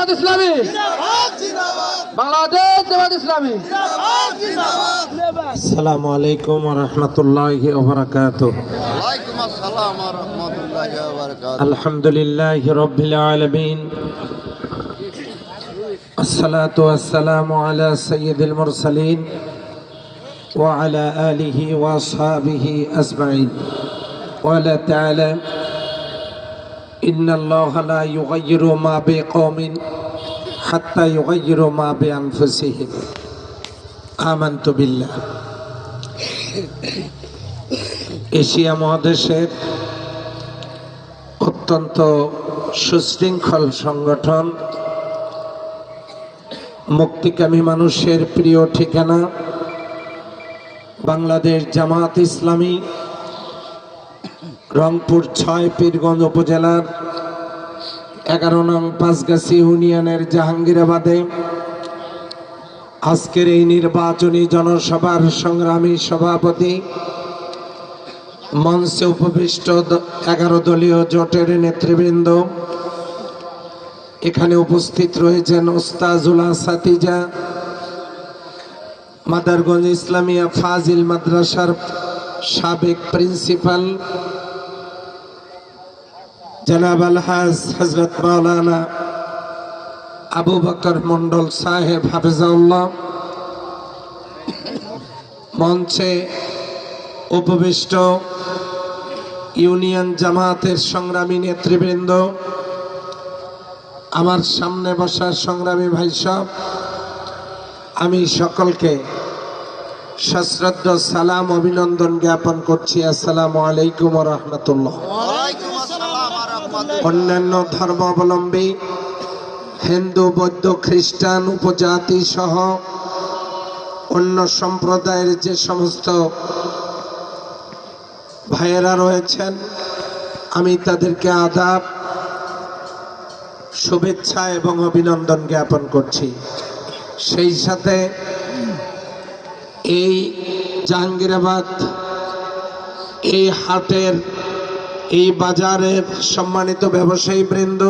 জামাত ইসলামী, বাংলাদেশ জামাত ইসলামী। আসসালামু আলাইকুম ওয়া রাহমাতুল্লাহি ওয়া বারাকাতুহু। ওয়ালাইকুম আসসালাম ওয়া রাহমাতুল্লাহি ওয়া বারাকাতুহু। আলহামদুলিল্লাহি রাব্বিল আলামিন। আসসালাতু ওয়াসসালামু আলা সাইয়্যিদিল মুরসালিন ওয়া আলা আলিহি ওয়া আসহাবিহি আজমাইন। ওয়ালা তাআলা ইন্নাল্লাহা লা ইউগাইয়িরু মা বিকওমিন হাত্তা ইউগাইয়িরু মা বিআনফুসিহিম। আমানতু বিল্লাহ। এশিয়া মহাদেশের অত্যন্ত সুশৃঙ্খল সংগঠন, মুক্তিকামী মানুষের প্রিয় ঠিকানা বাংলাদেশ জামাত ইসলামী, রংপুর ৬ পীরগঞ্জ উপজেলার ১১ নং পাঁচগাছি ইউনিয়নের জাহাঙ্গীরাবাদে আজকের এই নির্বাচনী জনসভার সংগ্রামী সভাপতি, মঞ্চে উপবিষ্ট ১১ দলীয় জোটের নেতৃবৃন্দ, এখানে উপস্থিত রয়েছেন ওস্তাজুল আসাতিজা, মাদারগঞ্জ ইসলামিয়া ফাজিল মাদ্রাসার সাবেক প্রিন্সিপাল জনাব আলহাজ হযরত মাওলানা আবু বকর মন্ডল সাহেব হাফিজাহুল্লাহ, মঞ্চে উপবিষ্ট ইউনিয়ন জামাতের সংগ্রামী নেতৃবৃন্দ, আমার সামনে বসা সংগ্রামী ভাই সব, আমি সকলকে সশ্রদ্ধ সালাম অভিনন্দন জ্ঞাপন করছি। আসসালামু আলাইকুম ওয়া রাহমাতুল্লাহ। ওয়ালাইকুম আসসালাম ওয়া রাহমাতুল্লাহ। অন্যান্য ধর্মাবলম্বী হিন্দু, বৌদ্ধ, খ্রিস্টান, উপজাতি সহ অন্য সম্প্রদায়ের যে সমস্ত ভাইয়েরা রয়েছেন, আমি তাদেরকে আদাব, শুভেচ্ছা এবং অভিনন্দন জ্ঞাপন করছি। সেই সাথে এই জাহাঙ্গীরাবাদ, এই হাটের, এই বাজারের সম্মানিত ব্যবসায়ী বৃন্দ,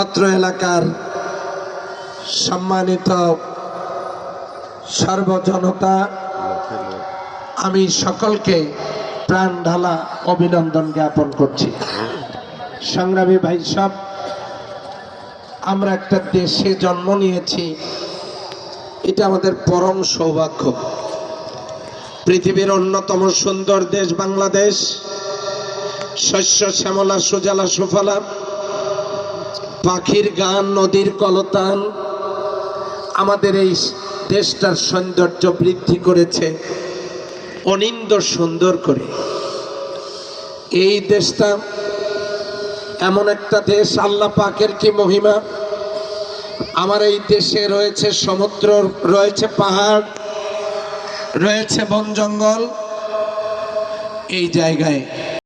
অত্র এলাকার সম্মানিত সর্বজনতা, আমি সকলকে প্রাণ ঢালা অভিনন্দন জ্ঞাপন করছি। সংগ্রামী ভাই সব, আমরা একটা দেশে জন্ম নিয়েছি, এটা আমাদের পরম সৌভাগ্য। পৃথিবীর অন্যতম সুন্দর দেশ বাংলাদেশ, শস্য শ্যামলা সুজলা সুফলা, পাখির গান, নদীর কলতান আমাদের এই দেশটার সৌন্দর্য বৃদ্ধি করেছে অনিন্দ্য সুন্দর করে। এই দেশটা এমন একটা দেশ, আল্লাহ পাকের কি মহিমা। আমার এই দেশে রয়েছে সমুদ্র, রয়েছে পাহাড়, রয়েছে বন জঙ্গল। এই জায়গায়